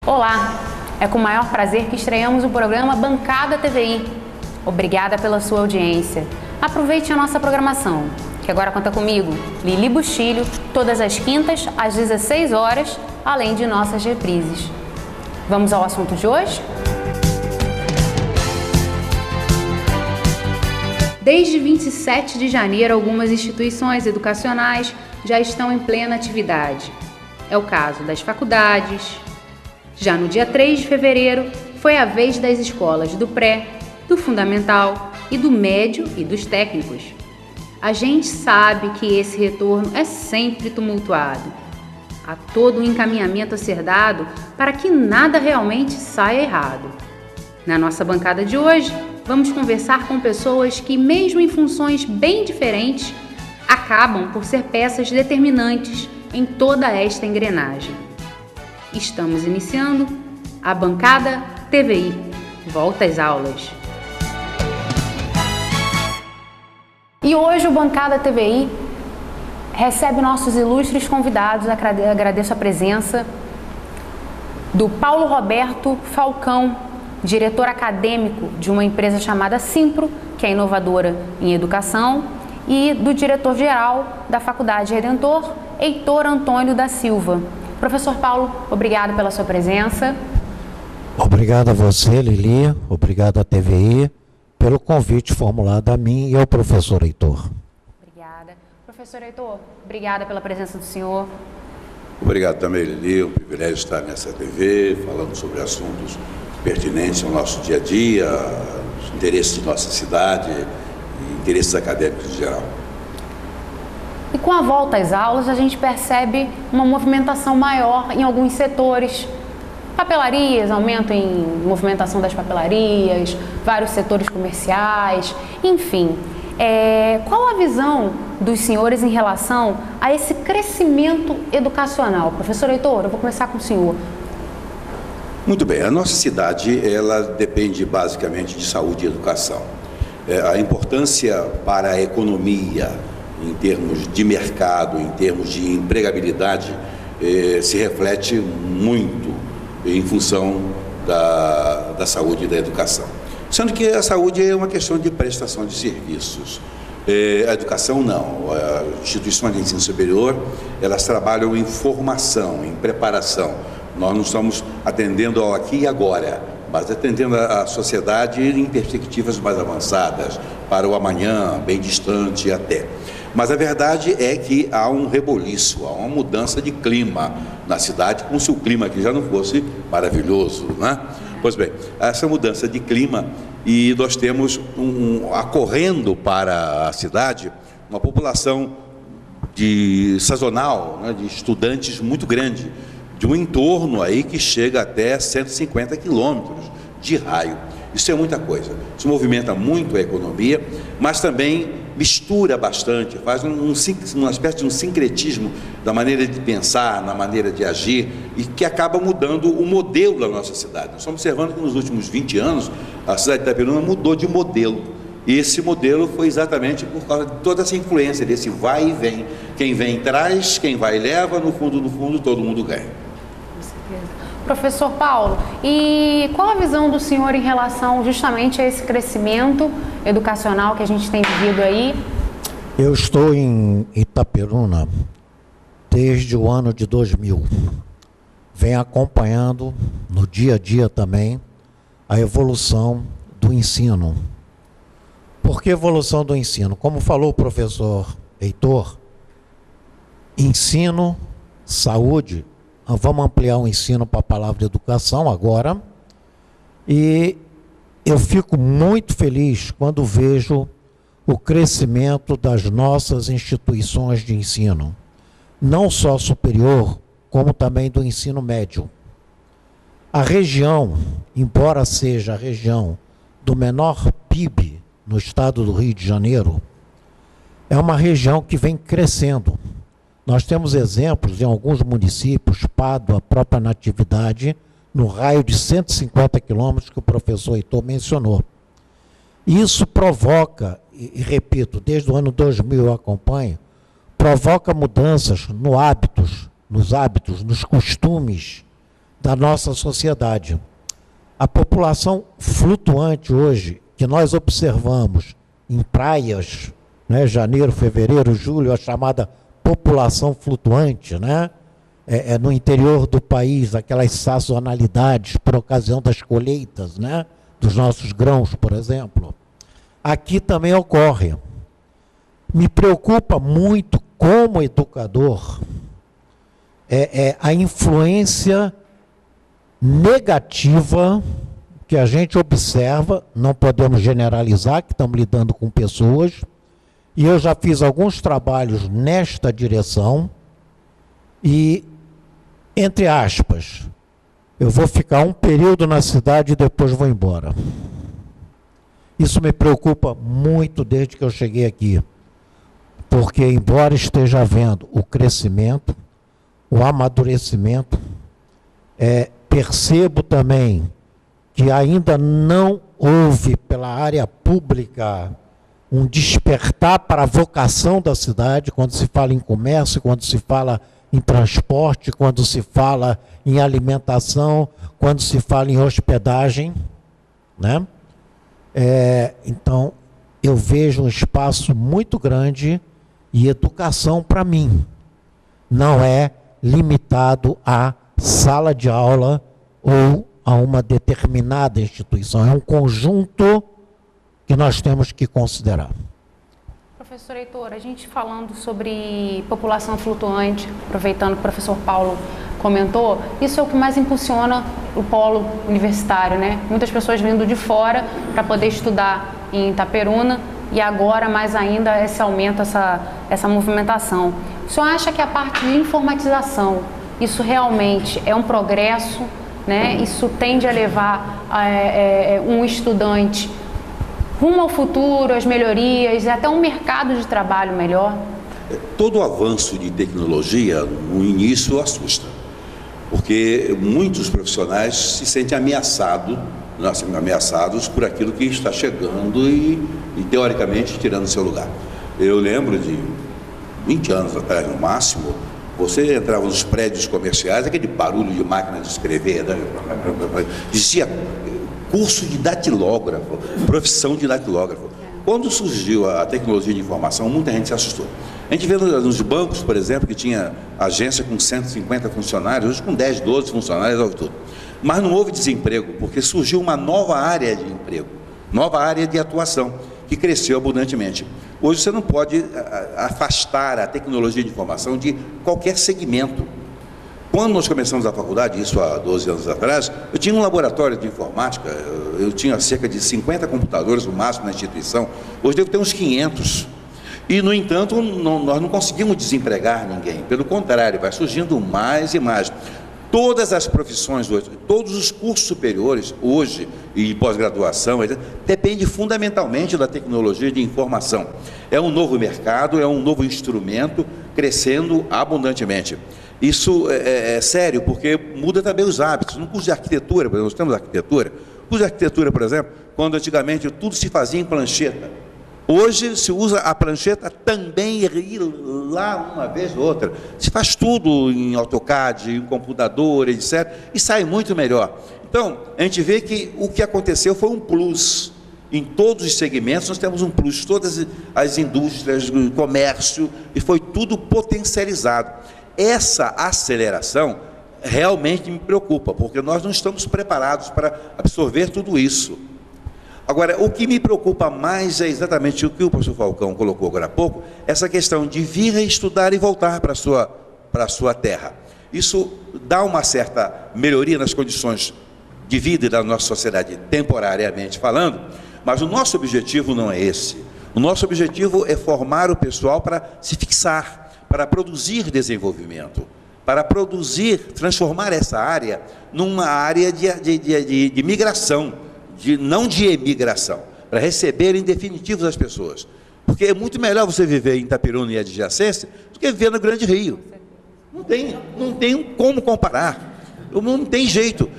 Olá, é com o maior prazer que estreamos o programa Bancada TVI. Obrigada pela sua audiência. Aproveite a nossa programação, que agora conta comigo, Lili Bustilho, todas as quintas às 16 horas, além de nossas reprises. Vamos ao assunto de hoje? Desde 27 de janeiro, algumas instituições educacionais já estão em plena atividade. É o caso das faculdades. Já no dia 3 de fevereiro, foi a vez das escolas do pré, do fundamental e do médio e dos técnicos. A gente sabe que esse retorno é sempre tumultuado. Há todo um encaminhamento a ser dado para que nada realmente saia errado. Na nossa bancada de hoje, vamos conversar com pessoas que, mesmo em funções bem diferentes, acabam por ser peças determinantes em toda esta engrenagem. Estamos iniciando a Bancada TVI. Volta às aulas. E hoje o Bancada TVI recebe nossos ilustres convidados. Agradeço a presença do Paulo Roberto Falcão, diretor acadêmico de uma empresa chamada Simpro, que é inovadora em educação, e do diretor-geral da Faculdade Redentor, Heitor Antônio da Silva. Professor Paulo, obrigado pela sua presença. Obrigado a você, Lili, obrigado à TVI, pelo convite formulado a mim e ao professor Heitor. Obrigada. Professor Heitor, obrigada pela presença do senhor. Obrigado também, Lili, é um privilégio estar nessa TV, falando sobre assuntos pertinentes ao nosso dia a dia, os interesses de nossa cidade e interesses acadêmicos em geral. E com a volta às aulas, a gente percebe uma movimentação maior em alguns setores. Papelarias, aumento em movimentação das papelarias, vários setores comerciais, enfim. Qual a visão dos senhores em relação a esse crescimento educacional? Professor Heitor, eu vou começar com o senhor. Muito bem, a nossa cidade, ela depende basicamente de saúde e educação. A importância para a economia, em termos de mercado, em termos de empregabilidade, se reflete muito em função da saúde e da educação. Sendo que a saúde é uma questão de prestação de serviços. A educação não. As instituições de ensino superior, elas trabalham em formação, em preparação. Nós não estamos atendendo ao aqui e agora, mas atendendo a sociedade em perspectivas mais avançadas, para o amanhã, bem distante até. Mas a verdade é que há um reboliço, há uma mudança de clima na cidade, como se o clima aqui já não fosse maravilhoso, né? Pois bem, essa mudança de clima, e nós temos acorrendo para a cidade uma população sazonal, né, de estudantes muito grande, de um entorno aí que chega até 150 quilômetros de raio. Isso é muita coisa, isso movimenta muito a economia, mas também mistura bastante, faz uma espécie de um sincretismo da maneira de pensar, na maneira de agir, e que acaba mudando o modelo da nossa cidade. Nós estamos observando que nos últimos 20 anos a cidade de Itaperuna mudou de modelo, e esse modelo foi exatamente por causa de toda essa influência, desse vai e vem. Quem vem traz, quem vai leva, no fundo todo mundo ganha. Professor Paulo, e qual a visão do senhor em relação justamente a esse crescimento educacional que a gente tem vivido aí? Eu estou em Itaperuna desde o ano de 2000. Venho acompanhando no dia a dia também a evolução do ensino. Por que evolução do ensino? Como falou o professor Heitor, ensino, saúde. Vamos ampliar o ensino para a palavra educação agora. E eu fico muito feliz quando vejo o crescimento das nossas instituições de ensino, não só superior, como também do ensino médio. A região, embora seja a região do menor PIB no estado do Rio de Janeiro, é uma região que vem crescendo. Nós temos exemplos em alguns municípios, Pádua, a própria Natividade, no raio de 150 quilômetros que o professor Heitor mencionou. Isso provoca, e repito, desde o ano 2000 eu acompanho, provoca mudanças nos hábitos, nos costumes da nossa sociedade. A população flutuante hoje, que nós observamos em praias, né, janeiro, fevereiro, julho, a chamada população flutuante, né, no interior do país, aquelas sazonalidades por ocasião das colheitas, né, dos nossos grãos, por exemplo. Aqui também ocorre. Me preocupa muito, como educador, a influência negativa que a gente observa, não podemos generalizar, que estamos lidando com pessoas, e eu já fiz alguns trabalhos nesta direção, e, entre aspas, eu vou ficar um período na cidade e depois vou embora. Isso me preocupa muito desde que eu cheguei aqui, porque embora esteja havendo o crescimento, o amadurecimento, percebo também que ainda não houve pela área pública um despertar para a vocação da cidade, quando se fala em comércio, quando se fala em transporte, quando se fala em alimentação, quando se fala em hospedagem, né? Então, eu vejo um espaço muito grande, e educação, para mim, não é limitado à sala de aula ou a uma determinada instituição. É um conjunto que nós temos que considerar. Professor Heitor, a gente falando sobre população flutuante, aproveitando que o professor Paulo comentou, isso é o que mais impulsiona o polo universitário, né? Muitas pessoas vindo de fora para poder estudar em Itaperuna, e agora mais ainda esse aumento, essa movimentação. O senhor acha que a parte de informatização, isso realmente é um progresso, né? Isso tende a levar um estudante rumo ao futuro, às melhorias, e até um mercado de trabalho melhor? Todo avanço de tecnologia, no início, assusta, porque muitos profissionais se sentem ameaçados por aquilo que está chegando e teoricamente, tirando seu lugar. Eu lembro de 20 anos atrás, no máximo, você entrava nos prédios comerciais, aquele barulho de máquina de escrever, né? Existia curso de datilógrafo, profissão de datilógrafo. Quando surgiu a tecnologia de informação, muita gente se assustou. A gente vê nos bancos, por exemplo, que tinha agência com 150 funcionários, hoje com 10, 12 funcionários, houve tudo. Mas não houve desemprego, porque surgiu uma nova área de emprego, nova área de atuação, que cresceu abundantemente. Hoje você não pode afastar a tecnologia de informação de qualquer segmento. Quando nós começamos a faculdade, isso há 12 anos atrás, eu tinha um laboratório de informática, eu tinha cerca de 50 computadores, o máximo na instituição, hoje devo ter uns 500. E, no entanto, nós não conseguimos desempregar ninguém, pelo contrário, vai surgindo mais e mais. Todas as profissões hoje, todos os cursos superiores hoje e pós-graduação, depende fundamentalmente da tecnologia de informação. É um novo mercado, é um novo instrumento crescendo abundantemente. Isso é sério, porque muda também os hábitos. No curso de arquitetura, por exemplo, nós temos arquitetura. No curso de arquitetura, por exemplo, quando antigamente tudo se fazia em prancheta, hoje se usa a prancheta também ir lá uma vez ou outra. Se faz tudo em AutoCAD, em computador, etc. E sai muito melhor. Então, a gente vê que o que aconteceu foi um plus. Em todos os segmentos nós temos um plus. Todas as indústrias, o comércio, e foi tudo potencializado. Essa aceleração realmente me preocupa, porque nós não estamos preparados para absorver tudo isso. Agora, o que me preocupa mais é exatamente o que o professor Falcão colocou agora há pouco, essa questão de vir a estudar e voltar para a sua terra. Isso dá uma certa melhoria nas condições de vida da nossa sociedade, temporariamente falando, mas o nosso objetivo não é esse. O nosso objetivo é formar o pessoal para se fixar, para produzir desenvolvimento, para transformar essa área numa área de migração, não de emigração, para receber em definitivo as pessoas. Porque é muito melhor você viver em Itaperuna e adjacência do que viver no Grande Rio. Não tem como comparar, não tem jeito.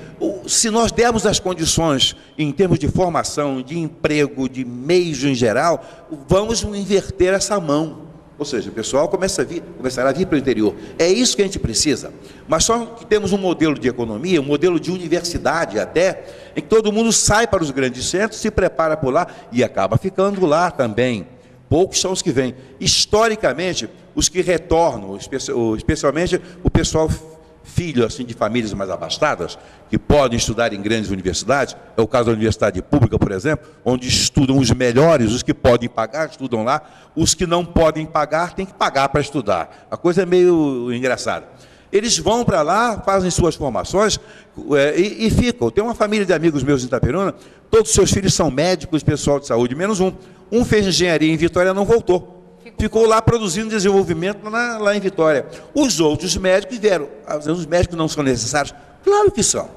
Se nós dermos as condições em termos de formação, de emprego, de meios em geral, vamos inverter essa mão. Ou seja, o pessoal começará a vir para o interior. É isso que a gente precisa. Mas só que temos um modelo de economia, um modelo de universidade até, em que todo mundo sai para os grandes centros, se prepara por lá e acaba ficando lá também. Poucos são os que vêm. Historicamente, os que retornam, especialmente o pessoal filho assim, de famílias mais abastadas, que podem estudar em grandes universidades, é o caso da universidade pública, por exemplo, onde estudam os melhores, os que podem pagar, estudam lá, os que não podem pagar, têm que pagar para estudar. A coisa é meio engraçada. Eles vão para lá, fazem suas formações e ficam. Tem uma família de amigos meus em Itaperuna, todos os seus filhos são médicos, pessoal de saúde, menos um. Um fez engenharia em Vitória e não voltou. Ficou lá produzindo desenvolvimento lá em Vitória. Os outros médicos vieram. Os médicos não são necessários? Claro que são.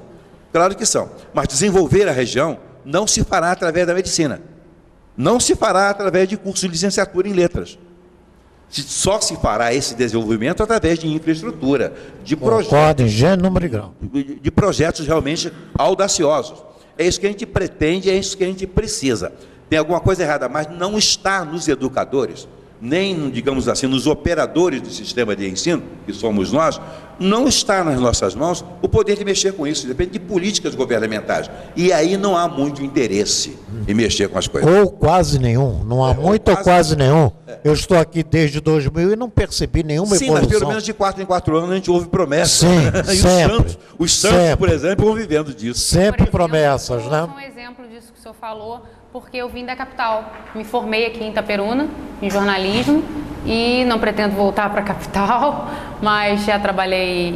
Claro que são. Mas desenvolver a região não se fará através da medicina. Não se fará através de curso de licenciatura em letras. Só se fará esse desenvolvimento através de infraestrutura, de projetos. De projetos realmente audaciosos. É isso que a gente pretende, é isso que a gente precisa. Tem alguma coisa errada, mas não está nos educadores, nem, digamos assim, nos operadores do sistema de ensino, que somos nós, não está nas nossas mãos o poder de mexer com isso, depende de políticas governamentais. E aí não há muito interesse em mexer com as coisas. Ou quase nenhum, não há muito ou quase nenhum. Eu estou aqui desde 2000 e não percebi nenhuma evolução. Sim, mas pelo menos de 4 em 4 anos a gente ouve promessas. Sim, e sempre. Os Santos, por exemplo, vão vivendo disso. Sempre promessas, né? Um exemplo disso que o senhor falou, porque eu vim da capital, me formei aqui em Itaperuna, em jornalismo, e não pretendo voltar para a capital, mas já trabalhei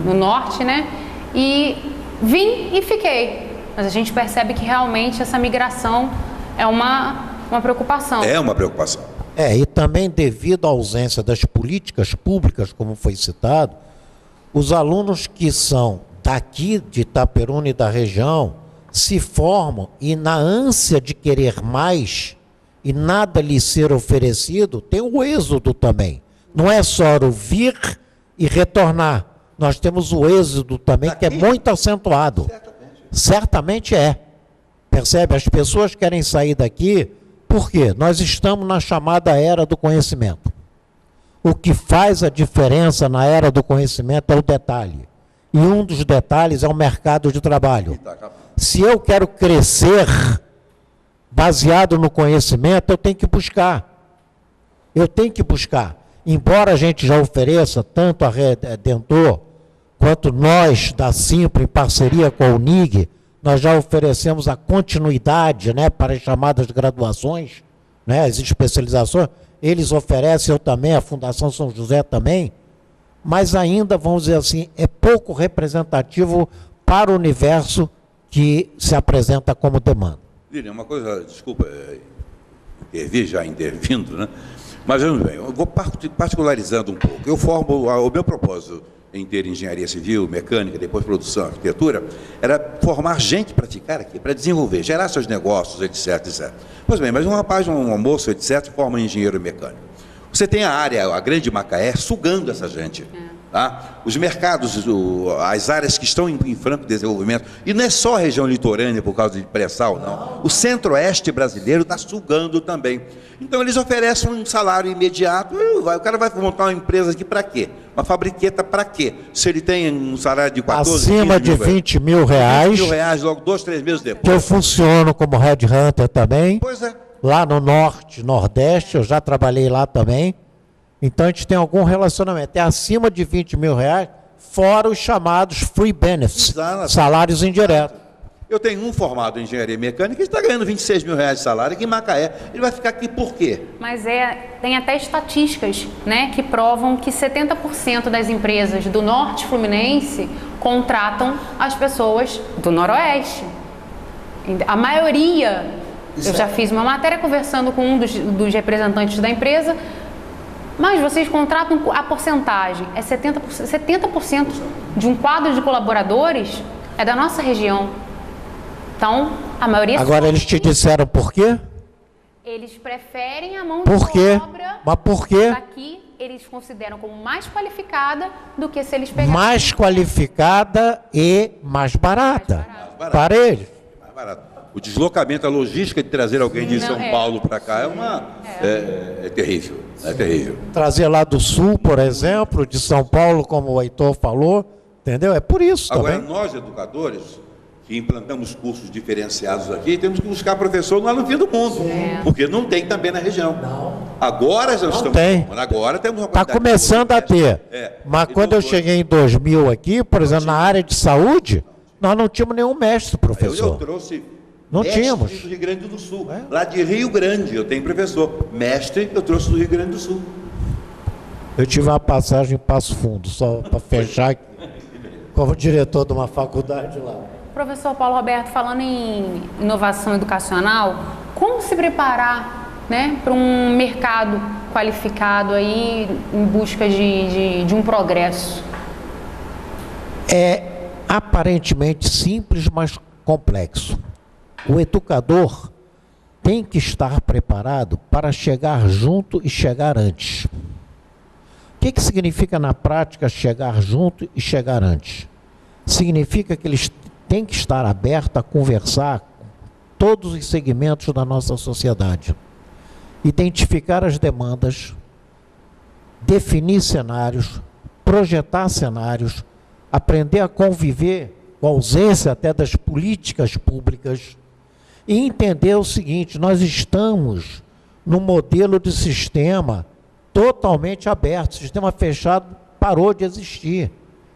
no norte, né? E vim e fiquei. Mas a gente percebe que realmente essa migração é uma preocupação. É uma preocupação. E também devido à ausência das políticas públicas, como foi citado, os alunos que são daqui de Itaperuna e da região se formam e na ânsia de querer mais e nada lhe ser oferecido, tem o êxodo também. Não é só o vir e retornar. Nós temos o êxodo também, que é muito acentuado. Certamente é. Percebe? As pessoas querem sair daqui, por quê? Nós estamos na chamada era do conhecimento. O que faz a diferença na era do conhecimento é o detalhe. E um dos detalhes é o mercado de trabalho. Se eu quero crescer baseado no conhecimento, eu tenho que buscar. Eu tenho que buscar. Embora a gente já ofereça, tanto a Redentor, quanto nós da Simpro, em parceria com a UNIG, nós já oferecemos a continuidade, né, para as chamadas graduações, né, as especializações. Eles oferecem, eu também, a Fundação São José também, mas ainda, vamos dizer assim, é pouco representativo para o universo que se apresenta como demanda. Lilian, uma coisa, desculpa, intervindo, né? Mas eu vou particularizando um pouco. Eu formo, o meu propósito em ter engenharia civil, mecânica, depois produção, arquitetura, era formar gente para ficar aqui, para desenvolver, gerar seus negócios, etc, etc. Pois bem, mas um rapaz, um moço, etc, forma engenheiro mecânico. Você tem a área, a grande Macaé, sugando essa gente. Tá? Os mercados, as áreas que estão em franco desenvolvimento, e não é só a região litorânea por causa de pré-sal, não. O centro-oeste brasileiro está sugando também. Então eles oferecem um salário imediato, o cara vai montar uma empresa aqui para quê? Uma fabriqueta para quê? Se ele tem um salário de 14 acima de 20 mil reais, 20 mil reais logo 2, 3 meses depois. Que eu funciono como headhunter também. Pois é. Lá no norte, nordeste, eu já trabalhei lá também. Então a gente tem algum relacionamento. É acima de 20 mil reais, fora os chamados free benefits, salários indiretos. Eu tenho um formado em engenharia mecânica que está ganhando 26 mil reais de salário aqui em Macaé. Ele vai ficar aqui por quê? Mas tem até estatísticas, né, que provam que 70% das empresas do norte fluminense contratam as pessoas do noroeste. A maioria, eu já fiz uma matéria conversando com um dos representantes da empresa, mas vocês contratam a porcentagem, é 70% de um quadro de colaboradores é da nossa região. Então, a maioria... Agora, eles te disseram por quê? Eles preferem a mão de obra... Mas por quê? Daqui, eles consideram como mais qualificada do que se eles pegassem... Mais qualificada e mais barata. Mais barata. Para eles. Mais barato. o deslocamento, a logística de trazer alguém de São Paulo para cá é terrível, é terrível. Trazer lá do Sul, por exemplo, de São Paulo, como o Heitor falou, entendeu? É por isso Agora, também. nós, educadores, que implantamos cursos diferenciados aqui, temos que buscar professor lá no fim do mundo, porque não tem também na região. Agora já estamos... tem. Agora temos uma Está quantidade começando a ter. Mas E quando eu doutores. cheguei em 2000 aqui, por exemplo, na área de saúde, nós não tínhamos nenhum mestre, Eu professor. trouxe Não mestre tínhamos. do Rio Grande do Sul. Lá de Rio Grande eu tenho professor. Mestre eu trouxe do Rio Grande do Sul. Eu tive uma passagem em Passo Fundo, só para fechar aqui, como diretor de uma faculdade lá. Professor Paulo Roberto, falando em inovação educacional, como se preparar, né, para um mercado qualificado aí em busca de um progresso? É aparentemente simples, mas complexo. O educador tem que estar preparado para chegar junto e chegar antes. O que significa na prática chegar junto e chegar antes? Significa que eles têm que estar abertos a conversar com todos os segmentos da nossa sociedade, identificar as demandas, definir cenários, projetar cenários, aprender a conviver com a ausência até das políticas públicas e entender o seguinte: nós estamos num modelo de sistema totalmente aberto, o sistema fechado parou de existir.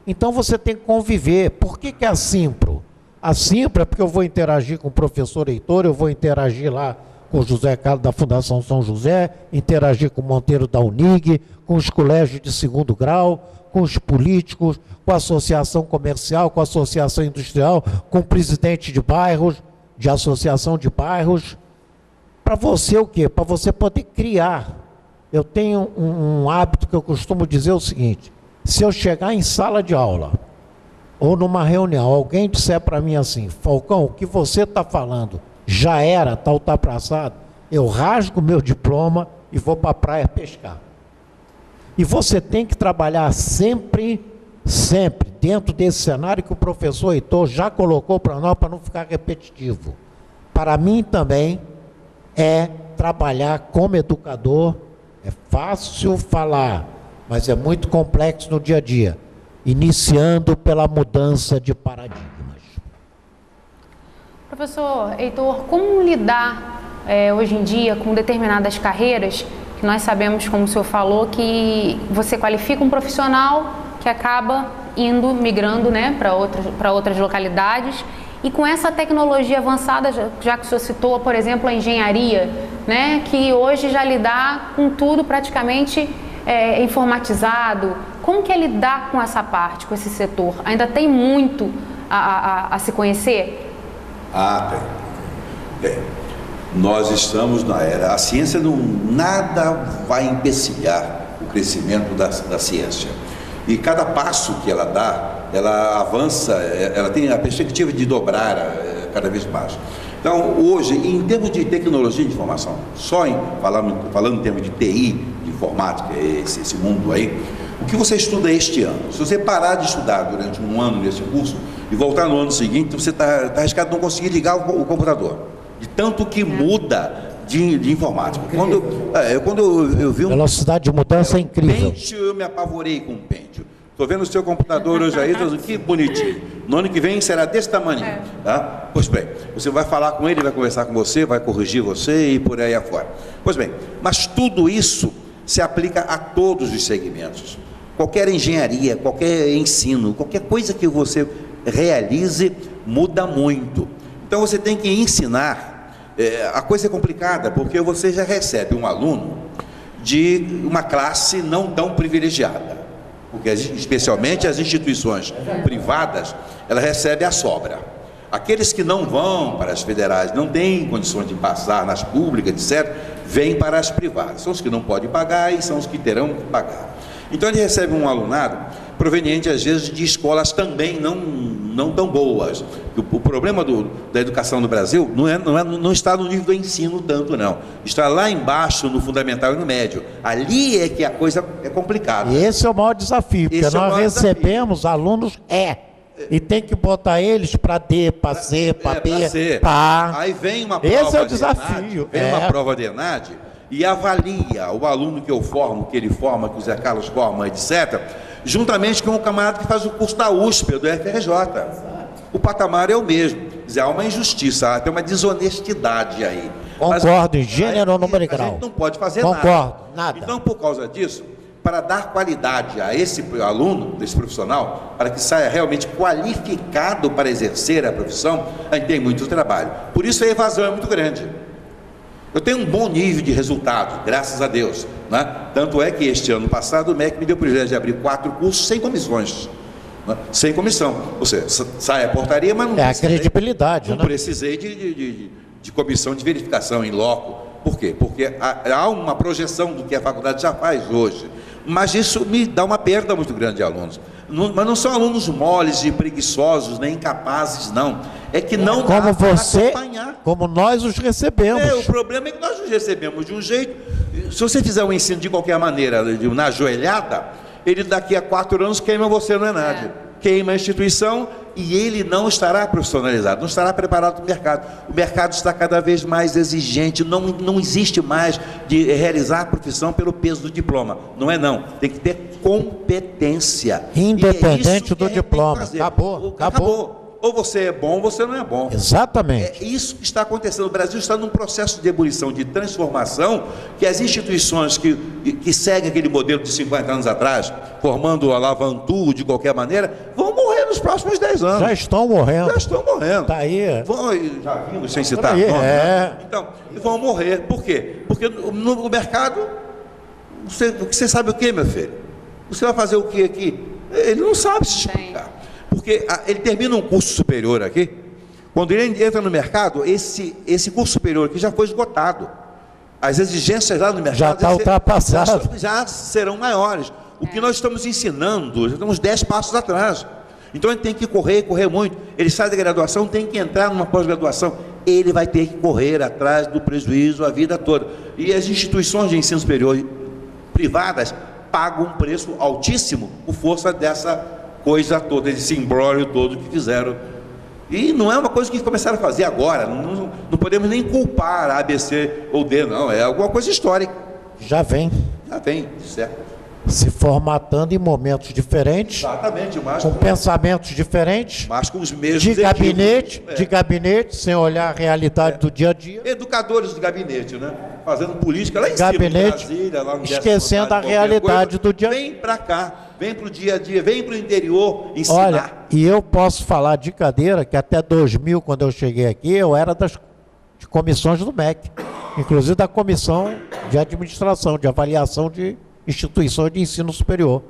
Então você tem que conviver. Por que é a Simpro? A Simpro é porque eu vou interagir com o professor Heitor, eu vou interagir lá com o José Carlos da Fundação São José, interagir com o Monteiro da Unig, com os colégios de segundo grau, com os políticos, com a associação comercial, com a associação industrial, com o presidente de bairros, de associação de bairros. Para você o quê? Para você poder criar. Eu tenho um hábito que eu costumo dizer o seguinte: se eu chegar em sala de aula, ou numa reunião, alguém disser para mim assim: Falcão, o que você está falando já era, está ultrapassado, eu rasgo meu diploma e vou para a praia pescar. E você tem que trabalhar sempre dentro desse cenário que o professor Heitor já colocou para nós, para não ficar repetitivo. Para mim também é trabalhar como educador. É fácil falar, mas é muito complexo no dia a dia, iniciando pela mudança de paradigmas. Professor Heitor, como lidar hoje em dia com determinadas carreiras, que nós sabemos, como o senhor falou, que você qualifica um profissional que acaba migrando, né, para outras localidades, e com essa tecnologia avançada, já que o senhor citou, por exemplo, a engenharia, né, que hoje já lidar com tudo praticamente informatizado, como que é lidar com essa parte, com esse setor? Ainda tem muito a se conhecer? Tem. Nós estamos na era, a ciência nada vai empecilhar o crescimento da ciência. E cada passo que ela dá, ela avança, ela tem a perspectiva de dobrar cada vez mais. Então, hoje, em termos de tecnologia de informação, falando em termos de TI, de informática, esse mundo aí, o que você estuda este ano? Se você parar de estudar durante um ano nesse curso e voltar no ano seguinte, você está arriscado de não conseguir ligar o computador. De tanto que muda de informática. Quando eu vi velocidade de mudança é incrível. Pentium, eu me apavorei com o Pentium. Estou vendo o seu computador hoje aí, que bonitinho. No ano que vem será desse tamanho. Tá? Pois bem, você vai falar com ele, vai conversar com você, vai corrigir você e por aí afora. Pois bem, mas tudo isso se aplica a todos os segmentos. Qualquer engenharia, qualquer ensino, qualquer coisa que você realize muda muito. Então você tem que ensinar. A coisa é complicada, porque você já recebe um aluno de uma classe não tão privilegiada, porque especialmente as instituições privadas, ela recebe a sobra. Aqueles que não vão para as federais, não têm condições de passar nas públicas, etc., vêm para as privadas. São os que não podem pagar e são os que terão que pagar. Então ele recebe um alunado proveniente às vezes de escolas também não tão boas. O problema da educação no Brasil não está no nível do ensino tanto, não. Está lá embaixo, no fundamental e no médio. Ali é que a coisa é complicada. E esse é o maior desafio, porque nós recebemos alunos e tem que botar eles para D, para C, para B, pra C. para A. Aí vem uma prova Esse é o de desafio. ENAD, vem uma prova de ENAD e avalia o aluno que eu formo, que ele forma, que o Zé Carlos forma, etc., juntamente com o camarada que faz o curso da USP, do FRJ. O patamar é o mesmo. Quer dizer, há uma injustiça, tem uma desonestidade aí. Concordo, em gênero ou número e A grau. gente não pode fazer Concordo, nada. Então, por causa disso, para dar qualidade a esse aluno, desse profissional, para que saia realmente qualificado para exercer a profissão, a gente tem muito trabalho. Por isso a evasão é muito grande. Eu tenho um bom nível de resultado, graças a Deus, né? Tanto é que este ano passado o MEC me deu o privilégio de abrir 4 cursos sem comissões, né? Sem comissão. Ou seja, sai a portaria, mas não a credibilidade, não né? precisei de comissão de verificação em loco. Por quê? Porque há uma projeção do que a faculdade já faz hoje. Mas isso me dá uma perda muito grande de alunos. Mas não são alunos moles e preguiçosos, nem incapazes, não. É que não dá como para você, acompanhar. como nós os recebemos. O problema é que nós os recebemos de um jeito. Se você fizer um ensino de qualquer maneira, na joelhada, ele daqui a 4 anos queima você no ENAD. Queima a instituição e ele não estará profissionalizado, não estará preparado para o mercado. O mercado está cada vez mais exigente, não existe mais de realizar a profissão pelo peso do diploma. Não é não, tem que ter competência. Independente do diploma. Acabou. Ou você é bom ou você não é bom. Exatamente. É isso que está acontecendo. O Brasil está num processo de ebulição, de transformação, que as instituições que seguem aquele modelo de 50 anos atrás, formando a Lavantu de qualquer maneira, vão morrer nos próximos 10 anos. Já estão morrendo. Está aí. Já vimos, sem citar aí, nome, né? Então, vão morrer. Por quê? Porque no mercado, você sabe o que, meu filho? Você vai fazer o que aqui? Ele não sabe se explicar. Porque ele termina um curso superior aqui, quando ele entra no mercado, esse curso superior aqui já foi esgotado. As exigências lá no mercado já está ultrapassado. Já serão maiores. O que nós estamos ensinando, já estamos 10 passos atrás. Então ele tem que correr muito. Ele sai da graduação, tem que entrar numa pós-graduação. Ele vai ter que correr atrás do prejuízo a vida toda. E as instituições de ensino superior privadas pagam um preço altíssimo por força dessa coisa toda, esse imbróglio todo que fizeram. E não é uma coisa que começaram a fazer agora, não podemos nem culpar a ABC ou D, não, é alguma coisa histórica. Já vem, certo. Se formatando em momentos diferentes. Exatamente, mas com pensamentos diferentes, mas com os mesmos de gabinete, sem olhar a realidade do dia a dia. Educadores de gabinete, né? Fazendo política lá em gabinete, cima, em Brasília, lá no esquecendo a realidade do dia a dia. Vem para cá, vem para o dia a dia, vem para o interior ensinar. Olha, e eu posso falar de cadeira que até 2000, quando eu cheguei aqui, eu era das comissões do MEC, inclusive da comissão de administração, de avaliação de instituições de ensino superior.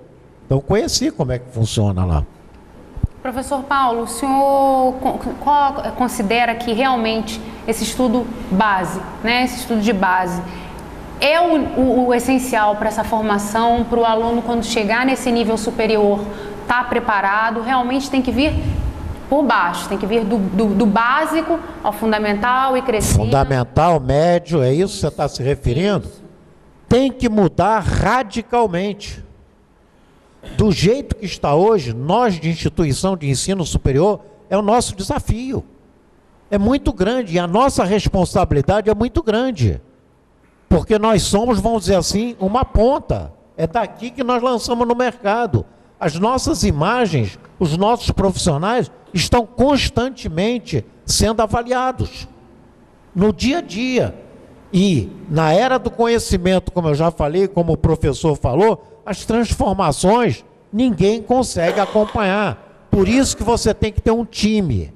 Então conheci como é que funciona lá. Professor Paulo, o senhor considera que realmente esse estudo base, né, esse estudo de base, é o essencial para essa formação, para o aluno quando chegar nesse nível superior, estar preparado, realmente tem que vir por baixo, tem que vir do básico ao fundamental e crescer. Fundamental, médio, é isso que você está se referindo? Isso. Tem que mudar radicalmente. Do jeito que está hoje, nós de instituição de ensino superior, é o nosso desafio. É muito grande e a nossa responsabilidade é muito grande. Porque nós somos, vamos dizer assim, uma ponta. É daqui que nós lançamos no mercado. As nossas imagens, os nossos profissionais estão constantemente sendo avaliados. No dia a dia. E na era do conhecimento, como eu já falei, como o professor falou, as transformações ninguém consegue acompanhar. Por isso que você tem que ter um time,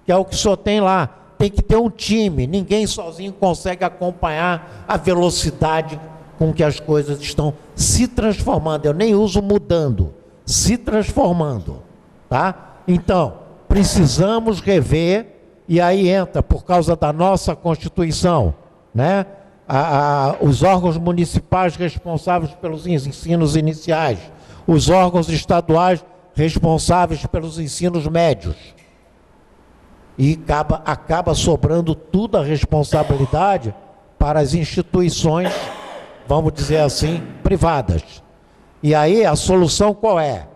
que é o que o senhor tem lá. Tem que ter um time, ninguém sozinho consegue acompanhar a velocidade com que as coisas estão se transformando. Eu nem uso mudando, se transformando, tá? Então, precisamos rever, e aí entra, por causa da nossa Constituição, né? Os órgãos municipais responsáveis pelos ensinos iniciais, os órgãos estaduais responsáveis pelos ensinos médios. E acaba sobrando toda a responsabilidade para as instituições, vamos dizer assim, privadas. E aí a solução qual é?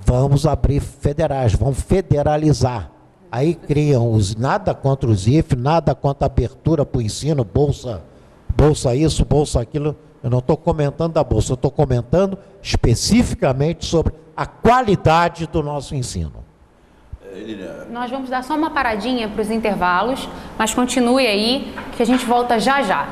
vamos abrir federais, vamos federalizar. Aí criam nada contra os IFE, nada contra a abertura para o ensino, bolsa isso, bolsa aquilo. Eu não estou comentando da bolsa, eu estou comentando especificamente sobre a qualidade do nosso ensino. Nós vamos dar só uma paradinha para os intervalos, mas continue aí que a gente volta já já.